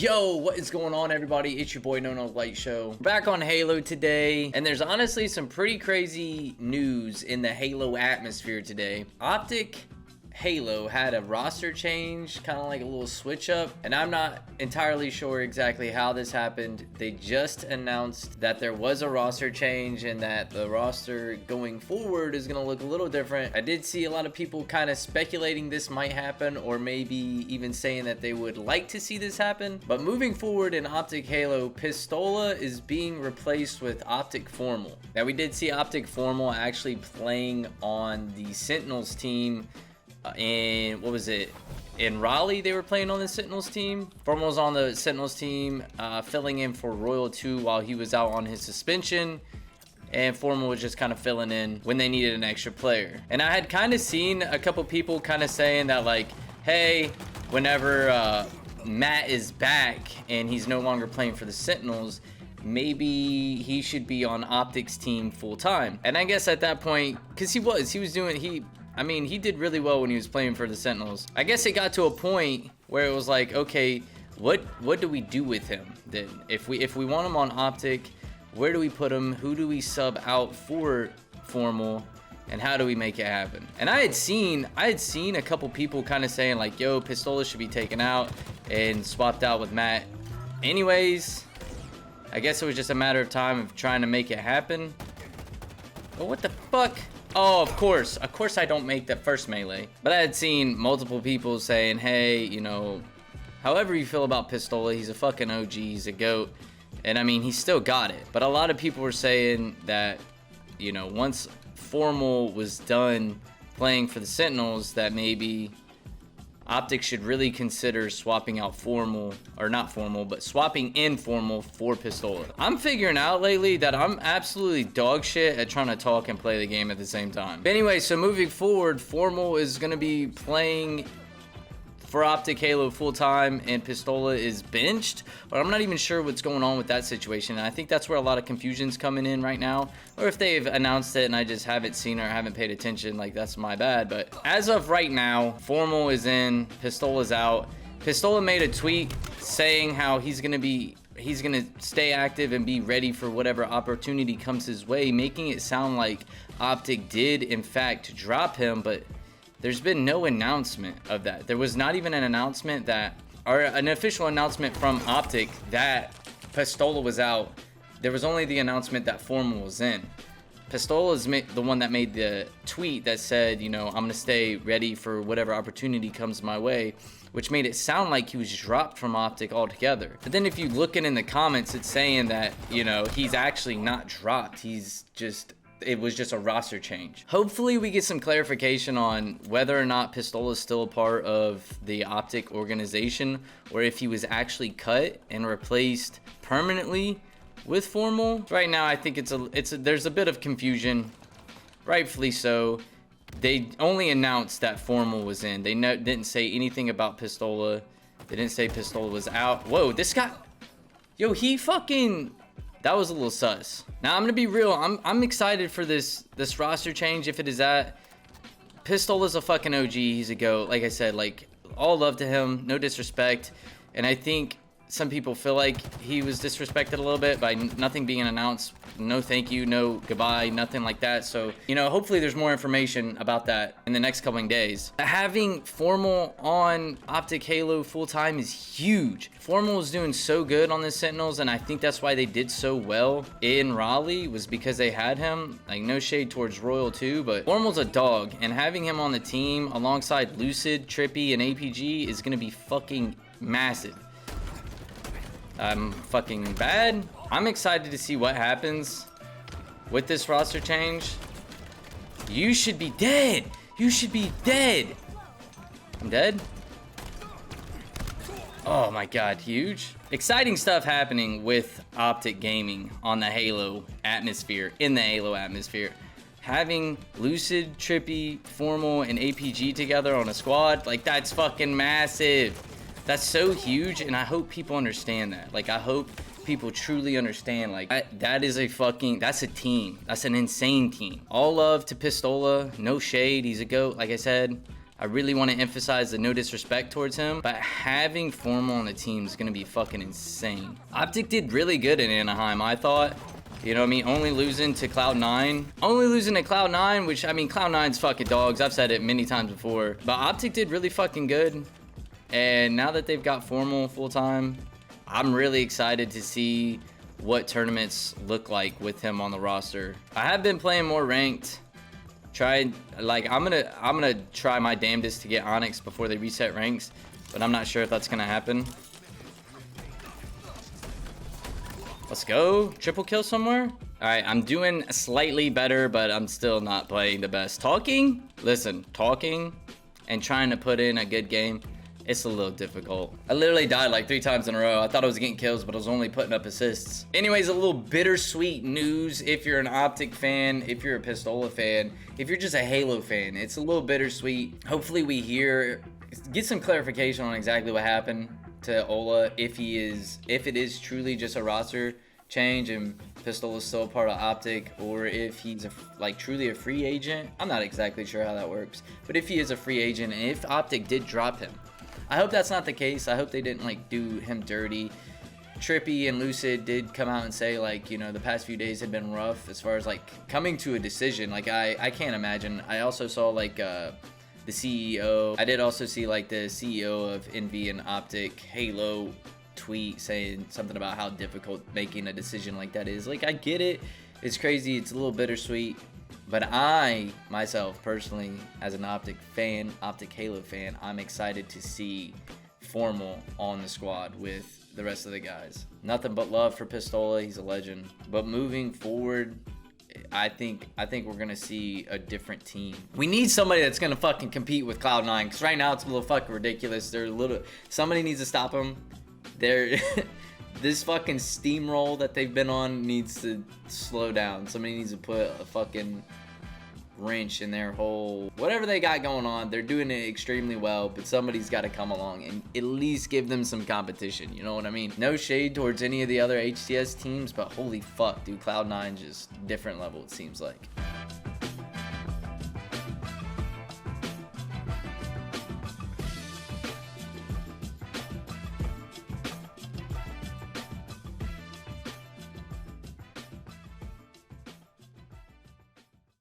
Yo, what is going on, everybody? It's your boy Nonolightshow. Back on Halo today, and there's honestly some pretty crazy news in the Halo atmosphere today. OpTic Halo had a roster change, kind of like a little switch up, and I'm not entirely sure exactly how this happened. They just announced that there was a roster change and that the roster going forward is going to look a little different. I did see a lot of people kind of speculating this might happen, or maybe even saying that they would like to see this happen. But moving forward in OpTic Halo, Pistola is being replaced with OpTic Formal. Now, we did see OpTic Formal actually playing on the Sentinels team. And what was it, in Raleigh? They were playing on the Sentinels team. Formal was on the Sentinels team, filling in for Royal 2 while he was out on his suspension, and Formal was just kind of filling in when they needed an extra player. And I had kind of seen a couple people kind of saying that, like, hey, whenever Matt is back and he's no longer playing for the Sentinels, maybe he should be on OpTic's team full time. And I guess at that point, because he did really well when he was playing for the Sentinels. I guess it got to a point where it was like, okay, what do we do with him then? If we want him on OpTic, where do we put him? Who do we sub out for Formal? And how do we make it happen? And I had seen a couple people kind of saying like, yo, Pistola should be taken out and swapped out with Matt. Anyways, I guess it was just a matter of time of trying to make it happen. But what the fuck? Oh, of course I don't make that first melee. But I had seen multiple people saying, hey, you know, however you feel about Pistola, he's a fucking OG, he's a GOAT. And I mean, he still got it. But a lot of people were saying that, you know, once Formal was done playing for the Sentinels, that maybe OpTic should really consider swapping out Formal, or not Formal, but swapping in Formal for Pistola. I'm figuring out lately that I'm absolutely dog shit at trying to talk and play the game at the same time. But anyway, so moving forward, Formal is going to be playing for OpTic Halo full time, and Pistola is benched, but I'm not even sure what's going on with that situation. And I think that's where a lot of confusion's coming in right now, or if they've announced it and I just haven't seen or haven't paid attention, like, that's my bad. But as of right now, Formal is in, Pistola's out. Pistola made a tweet saying how he's gonna stay active and be ready for whatever opportunity comes his way, making it sound like OpTic did in fact drop him, but there's been no announcement of that. There was not even an announcement or an official announcement from OpTic that Pistola was out. There was only the announcement that Formal was in. Pistola is the one that made the tweet that said, you know, I'm gonna stay ready for whatever opportunity comes my way, which made it sound like he was dropped from OpTic altogether. But then if you look in the comments, it's saying that, you know, he's actually not dropped. It was just a roster change. Hopefully we get some clarification on whether or not Pistola is still a part of the OpTic organization, or if he was actually cut and replaced permanently with Formal. Right now, I think there's a bit of confusion, rightfully so. They only announced that Formal was in. They didn't say anything about Pistola. They didn't say Pistola was out. Whoa, this guy, yo, he fucking, that was a little sus. Now, I'm gonna be real. I'm excited for this roster change. If it is that, Pistola's a fucking OG. He's a GOAT. Like I said, like, all love to him. No disrespect. And I think some people feel like he was disrespected a little bit by nothing being announced. No thank you, no goodbye, nothing like that. So, you know, hopefully there's more information about that in the next coming days. Having Formal on OpTic Halo full-time is huge. Formal was doing so good on the Sentinels, and I think that's why they did so well in Raleigh, was because they had him. Like, no shade towards Royal 2, but Formal's a dog, and having him on the team alongside Lucid, Trippy, and APG is gonna be fucking massive. I'm fucking bad. I'm excited to see what happens with this roster change. You should be dead. You should be dead. I'm dead. Oh my god, huge. Exciting stuff happening with OpTic Gaming on the Halo atmosphere, in the Halo atmosphere. Having Lucid, Trippy, Formal, and APG together on a squad, like, that's fucking massive. That's so huge, and I hope people understand that. Like, I hope people truly understand, like, that's a team. That's an insane team. All love to Pistola, no shade, he's a GOAT, like I said. I really want to emphasize the no disrespect towards him, but having Formal on the team is going to be fucking insane. OpTic did really good in Anaheim, I thought. You know what I mean? Only losing to Cloud9. Only losing to Cloud9, which, I mean, Cloud9's fucking dogs. I've said it many times before. But OpTic did really fucking good. And now that they've got Formal full-time, I'm really excited to see what tournaments look like with him on the roster. I have been playing more ranked. I'm gonna try my damnedest to get Onyx before they reset ranks, but I'm not sure if that's gonna happen. Let's go. Triple kill somewhere. All right, I'm doing slightly better, but I'm still not playing the best. Listen, talking and trying to put in a good game, it's a little difficult. I literally died like 3 times in a row. I thought I was getting kills, but I was only putting up assists. Anyways, a little bittersweet news if you're an OpTic fan, if you're a Pistola fan, if you're just a Halo fan. It's a little bittersweet. Hopefully we get some clarification on exactly what happened to Ola, if it is truly just a roster change and Pistola is still a part of OpTic, or if he's truly a free agent. I'm not exactly sure how that works, but if he is a free agent and if OpTic did drop him, I hope that's not the case. I hope they didn't do him dirty. Trippy and Lucid did come out and say the past few days had been rough as far as coming to a decision. I can't imagine. I also saw the CEO. I did also see the CEO of Envy and OpTic Halo tweet saying something about how difficult making a decision like that is. I get it. It's crazy. It's a little bittersweet. But I, myself, personally, as an OpTic fan, OpTic Halo fan, I'm excited to see Formal on the squad with the rest of the guys. Nothing but love for Pistola. He's a legend. But moving forward, I think we're gonna see a different team. We need somebody that's gonna fucking compete with Cloud9, because right now it's a little fucking ridiculous. Somebody needs to stop them. This fucking steamroll that they've been on needs to slow down. Somebody needs to put a fucking wrench in their whole whatever they got going on. They're doing it extremely well, but somebody's got to come along and at least give them some competition. You know what I mean? No shade towards any of the other HCS teams, but holy fuck, dude, Cloud9 just different level, it seems like.